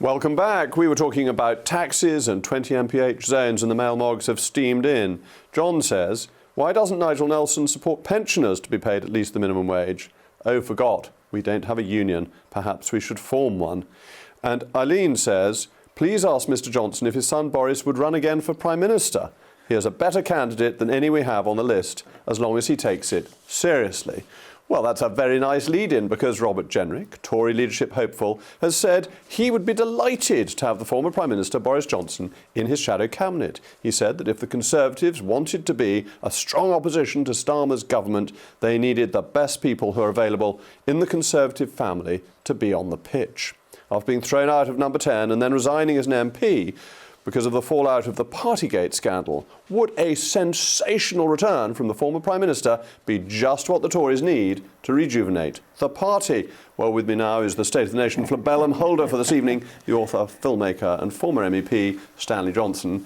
Welcome back. We were talking about taxes and 20 mph zones, and the mailmogs have steamed in. John says, why doesn't Nigel Nelson support pensioners to be paid at least the minimum wage? Oh, forgot. We don't have a union. Perhaps we should form one. And Eileen says, please ask Mr Johnson if his son Boris would run again for Prime Minister. He is a better candidate than any we have on the list, as long as he takes it seriously. Well, that's a very nice lead-in, because Robert Jenrick, Tory leadership hopeful, has said he would be delighted to have the former Prime Minister Boris Johnson in his shadow cabinet. He said that if the Conservatives wanted to be a strong opposition to Starmer's government, they needed the best people who are available in the Conservative family to be on the pitch. After being thrown out of number 10 and then resigning as an MP because of the fallout of the Partygate scandal, would a sensational return from the former Prime Minister be just what the Tories need to rejuvenate the party? Well, with me now is the State of the Nation flabellum holder for this evening, the author, filmmaker and former MEP, Stanley Johnson,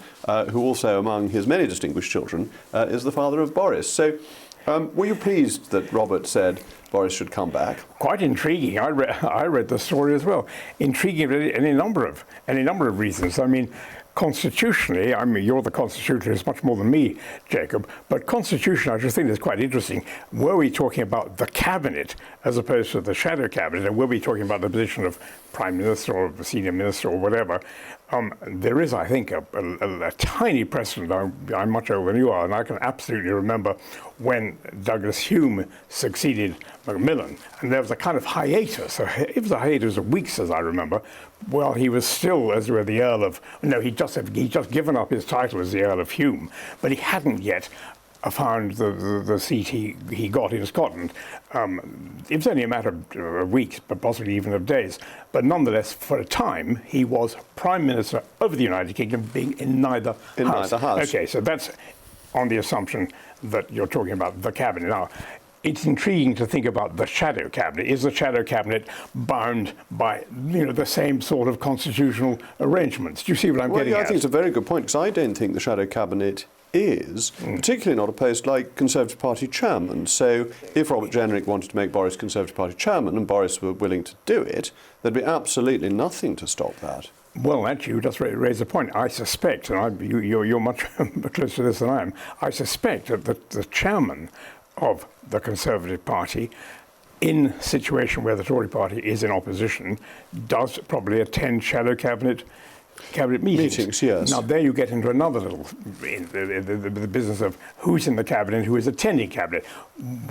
who also, among his many distinguished children, is the father of Boris. So, were you pleased that Robert said Boris should come back? Quite intriguing. I read the story as well. Intriguing for any number of reasons. I mean, constitutionally, I mean, you're the constitutionalist much more than me, Jacob, but constitutionally, I just think it's quite interesting. Were we talking about the cabinet as opposed to the shadow cabinet, and were we talking about the position of Prime Minister or Senior Minister or whatever, there is, I think, a tiny precedent. I'm much older than you are, and I can absolutely remember when Douglas Hume succeeded Macmillan, and there was a kind of hiatus. It was a hiatus of weeks, as I remember. Well, he was still, as it were, the Earl of... No, he'd just given up his title as the Earl of Hume, but he hadn't yet found the seat he got in Scotland. It was only a matter of weeks, but possibly even of days. But nonetheless, for a time, he was Prime Minister of the United Kingdom, being in neither house. Okay, so that's on the assumption that you're talking about the cabinet. Now, it's intriguing to think about the shadow cabinet. Is the shadow cabinet bound by, the same sort of constitutional arrangements? Do you see what I'm getting at? I think it's a very good point, because I don't think the shadow cabinet is, particularly not a post like Conservative Party chairman. So if Robert Jenrick wanted to make Boris Conservative Party chairman and Boris were willing to do it, there'd be absolutely nothing to stop that. Well, actually, you just raised a point. I suspect, and you're much closer to this than I am, I suspect that the chairman of the Conservative Party, in a situation where the Tory party is in opposition, does probably attend shadow cabinet meetings. Yes. Now, there you get into another little, the business of who's in the cabinet and who is attending cabinet.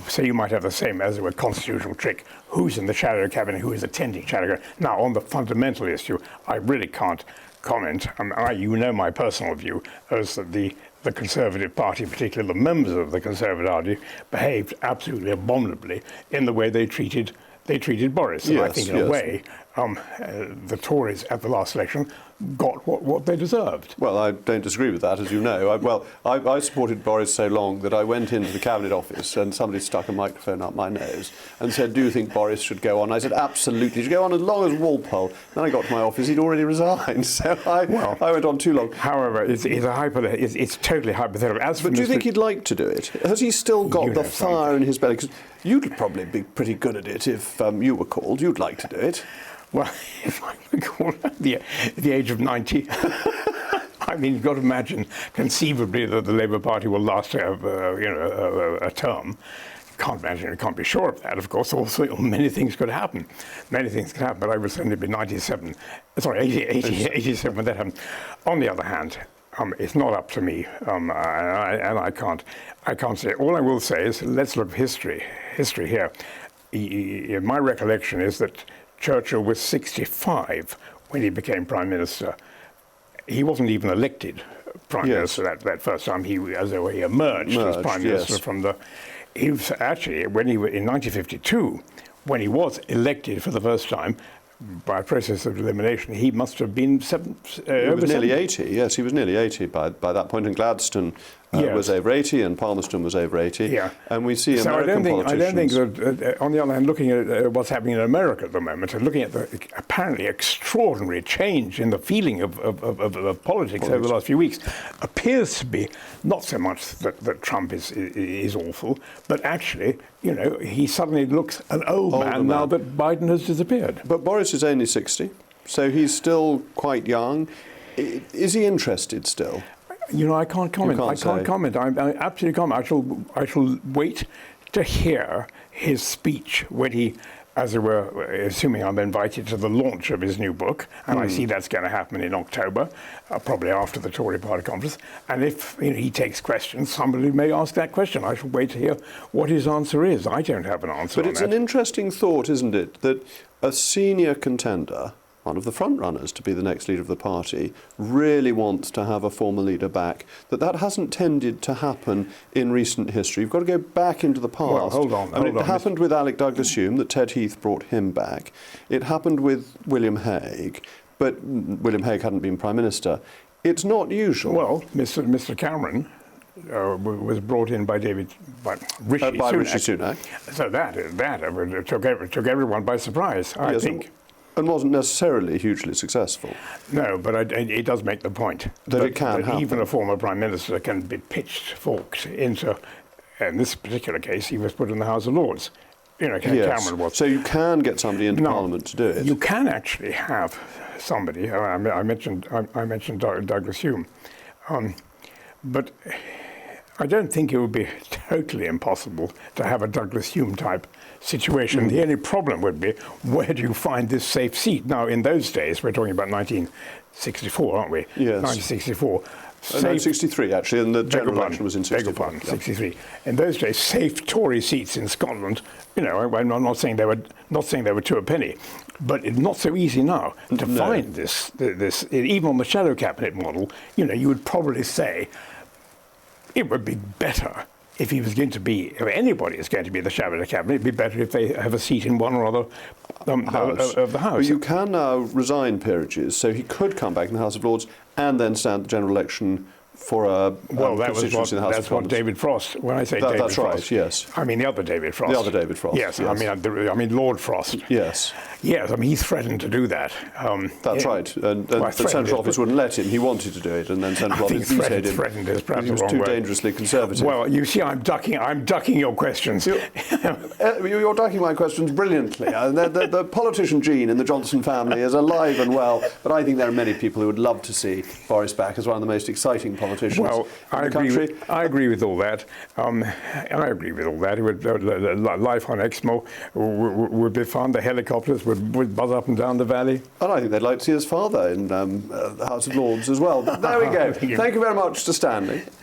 So you might have the same, as it were, constitutional trick. Who's in the shadow cabinet, who is attending shadow cabinet. Now, on the fundamental issue, I really can't comment. You know my personal view, as that the Conservative Party, particularly the members of the Conservative Party, behaved absolutely abominably in the way they treated Boris. And I think, in a way, the Tories at the last election got what they deserved. Well, I don't disagree with that, as you know. I supported Boris so long that I went into the Cabinet Office and somebody stuck a microphone up my nose and said, do you think Boris should go on? I said, absolutely, he should go on as long as Walpole. Then I got to my office, he'd already resigned, so I went on too long. However, it's totally hypothetical. But do you think he'd like to do it? Has he still got the fire in his belly? Because you'd probably be pretty good at it if you were called. You'd like to do it. Well, if I were called at the age of 90, I mean, you've got to imagine conceivably that the Labour Party will last a term. Can't imagine, can't be sure of that, of course. Also, many things could happen. But I was only be 87 when that happened. On the other hand, it's not up to me, and I can't say. All I will say is, let's look at history here. My recollection is that Churchill was 65 when he became Prime Minister. He wasn't even elected Prime Minister that first time. He emerged as Prime Minister from the... He was actually, in 1952, when he was elected for the first time, by a process of elimination, he must have been he was nearly 80. Yes, he was nearly 80 by that point. And Gladstone was over 80, and Palmerston was over 80. Yeah. And we see American politicians... I don't think that, on the other hand, looking at what's happening in America at the moment, and looking at the apparently extraordinary change in the feeling of politics over the last few weeks, appears to be not so much that Trump is awful, but actually, he suddenly looks an old man now that Biden has disappeared. But Boris is only 60. So he's still quite young. Is he interested still? You know, I can't comment. I can't comment. I absolutely can't. I shall wait to hear his speech when he, as it were, assuming I'm invited to the launch of his new book, and I see that's going to happen in October, probably after the Tory party conference. And if he takes questions, somebody may ask that question. I shall wait to hear what his answer is. I don't have an answer. But it's an interesting thought, isn't it, that a senior contender, one of the front runners to be the next leader of the party, really wants to have a former leader back. That hasn't tended to happen in recent history. You've got to go back into the past. Well, hold on. It happened with Alec Douglas-Hume, that Ted Heath brought him back. It happened with William Hague, but William Hague hadn't been Prime Minister. It's not usual. Well, Mr. Cameron was brought in by Rishi Sunak. So that took everyone by surprise, I think. And wasn't necessarily hugely successful. No, but it does make the point that it can happen. Even a former Prime Minister can be pitchforked into, in this particular case, he was put in the House of Lords. Cameron was. So you can get somebody into Parliament to do it. You can actually have somebody. I mentioned Douglas-Hume, but I don't think it would be totally impossible to have a Douglas-Hume type situation. The only problem would be, where do you find this safe seat? Now, in those days, we're talking about 1964, aren't we? Yes. 1964. 63, actually, and the general election was in 64. 63. In those days, safe Tory seats in Scotland, I'm not saying they were two a penny, but it's not so easy now to find this, even on the shadow cabinet model, you would probably say it would be better if he was going to be, if anybody is going to be the shadow cabinet, it'd be better if they have a seat in one or other of the House. But you can now resign peerages, so he could come back in the House of Lords and then stand the general election for a constituency in the House of Commons. That's what David Frost, when I say David Frost. That's right, yes. I mean the other David Frost. The other David Frost, yes. I mean Lord Frost. Yes. Yes, he threatened to do that. That's right, and the Central Office wouldn't let him. He wanted to do it, and then Central Office vetoed him. Threatened is perhaps he was too dangerously conservative. Well, you see, I'm ducking your questions. You're ducking my questions brilliantly. The politician gene in the Johnson family is alive and well, but I think there are many people who would love to see Boris back as one of the most exciting politicians in the country. I agree with all that. Life on Exmo would be fun. The helicopters would buzz up and down the valley. And I think they'd like to see his father in the House of Lords as well. There we go. Thank you very much to Stanley.